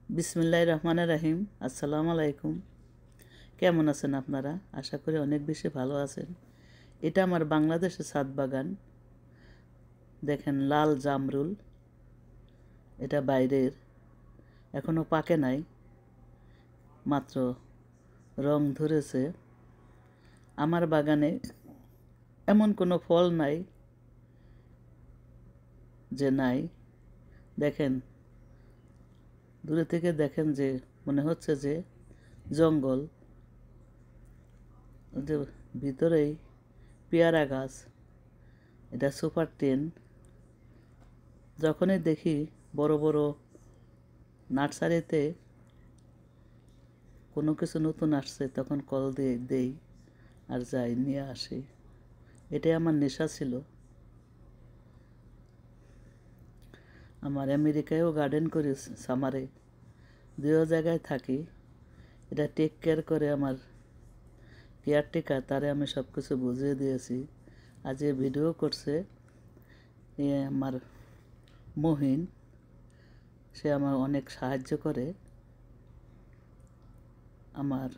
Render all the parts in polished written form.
বিসমিল্লাহির রহমানির রহিম। আসসালামু আলাইকুম। কেমন আছেন আপনারা? আশা করি অনেক বেশি ভালো আছেন। এটা আমার বাংলাদেশের ছাদ বাগান। দেখেন লাল জামরুল, এটা বাইরের, এখনও পাকে নাই, মাত্র রং ধরেছে। আমার বাগানে এমন কোনো ফল নাই যে নাই। দেখেন, দূরে থেকে দেখেন যে মনে হচ্ছে যে জঙ্গল, যে ভিতরেই পেয়ারা গাছ, এটা সুপার 10। যখনই দেখি বড় বড় নার্সারিতে কোনো কিছু নতুন আসছে তখন কল দিয়ে দেই আর যাই নিয়ে আসি। এটাই আমার নেশা ছিল। আমার আমেরিকায়ও গার্ডেন করি, সামারে দুও জায়গায় থাকি। এটা টেক কেয়ার করে আমার কেয়ারটেকার, তারে আমি সব কিছু বুঝিয়ে দিয়েছি। আজ এ ভিডিও করছে আমার মহিন, সে আমার অনেক সাহায্য করে। আমার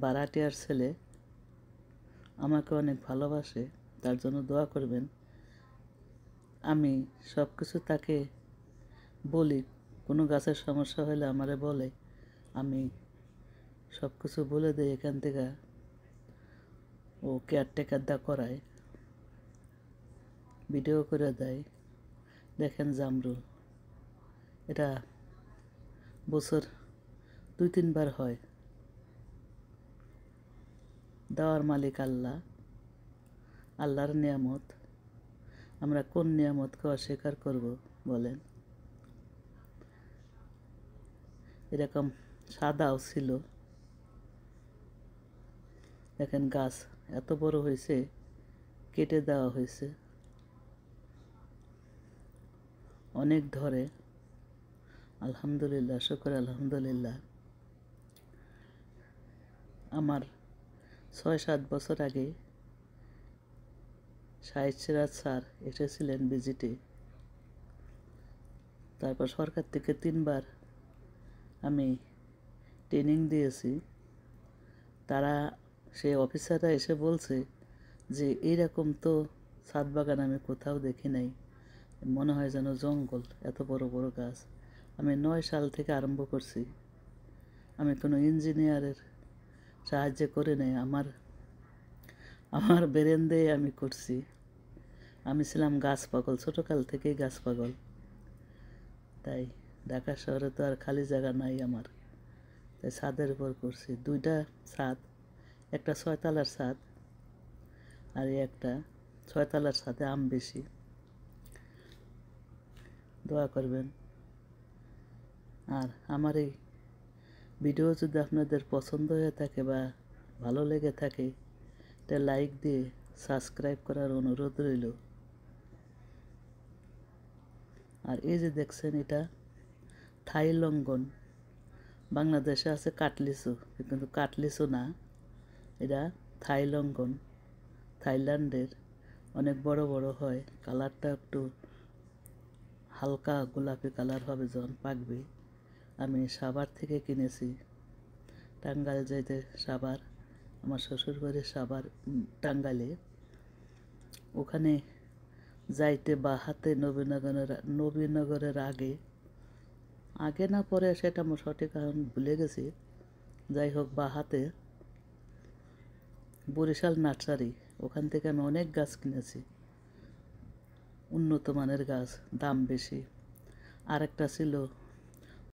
বারাটিয়ার ছেলে আমাকে অনেক ভালোবাসে, তার জন্য দোয়া করবেন। আমি সব কিছু তাকে বলি, কোনো গাছের সমস্যা হলে আমারে বলে, আমি সব কিছু বলে দিই। এখান থেকে ও কেয়ারটেকার দা করায়, ভিডিও করে দেয়। দেখেন জামরুল, এটা বছর 2-3 বার হয়। দেওয়ার মালিক আল্লাহ, আল্লাহর নিয়ামত। আমরা কোন নিয়ামতকে অস্বীকার করব বলেন? এরকম সাদাও ছিল। দেখেন গাছ এত বড় হয়েছে, কেটে দেওয়া হয়েছে, অনেক ধরে। আলহামদুলিল্লাহ, শুকর আলহামদুলিল্লাহ। আমার 6-7 বছর আগে শাহিদ সিরাজ স্যার এসেছিলেন ভিজিটে। তারপর সরকার থেকে 3 বার আমি ট্রেনিং দিয়েছি। তারা, সে অফিসাররা এসে বলছে যে এইরকম তো ছাদ বাগান আমি কোথাও দেখি নাই, মনে হয় যেন জঙ্গল, এত বড় বড় গাছ। আমি 9 সাল থেকে আরম্ভ করছি। আমি কোনো ইঞ্জিনিয়ারের সাহায্য করে নেই, আমার আমার ব্রেন দিয়ে আমি করছি। আমি ছিলাম গাছ পাগল, ছোটোকাল থেকেই গাছ পাগল। তাই ঢাকা শহরে তো আর খালি জায়গা নাই আমার, তাই ছাদের উপর করছি। 2টা ছাদ, একটা 6 তলার ছাদ আর একটা 6 তলার ছাদে আম বেশি। দোয়া করবেন। আর আমার এই ভিডিও যদি আপনাদের পছন্দ হয়ে থাকে বা ভালো লেগে থাকে, এটা লাইক দিয়ে সাবস্ক্রাইব করার অনুরোধ রইল। আর এই যে দেখছেন, এটা থাই লঙ্ঘন। বাংলাদেশে আছে কাটলিচু, কিন্তু কাটলিচু না, এটা থাই লঙ্ঘন, থাইল্যান্ডের। অনেক বড় বড় হয়, কালারটা একটু হালকা গোলাপি কালার হবে যখন পাকবে। আমি সাভার থেকে কিনেছি, টাঙ্গাইল যাইতে সাভার, আমার শ্বশুর বাড়ি সাভার টাঙ্গাইলে। ওখানে যাইতে বা হাতে নবীনগরের আগে আগে না পরে সেটা আমার সঠিক কারণ ভুলে গেছি। যাই হোক, বা হাতে বরিশাল নার্সারি, ওখান থেকে আমি অনেক গাছ কিনেছি, উন্নত মানের গাছ, দাম বেশি। আর একটা ছিল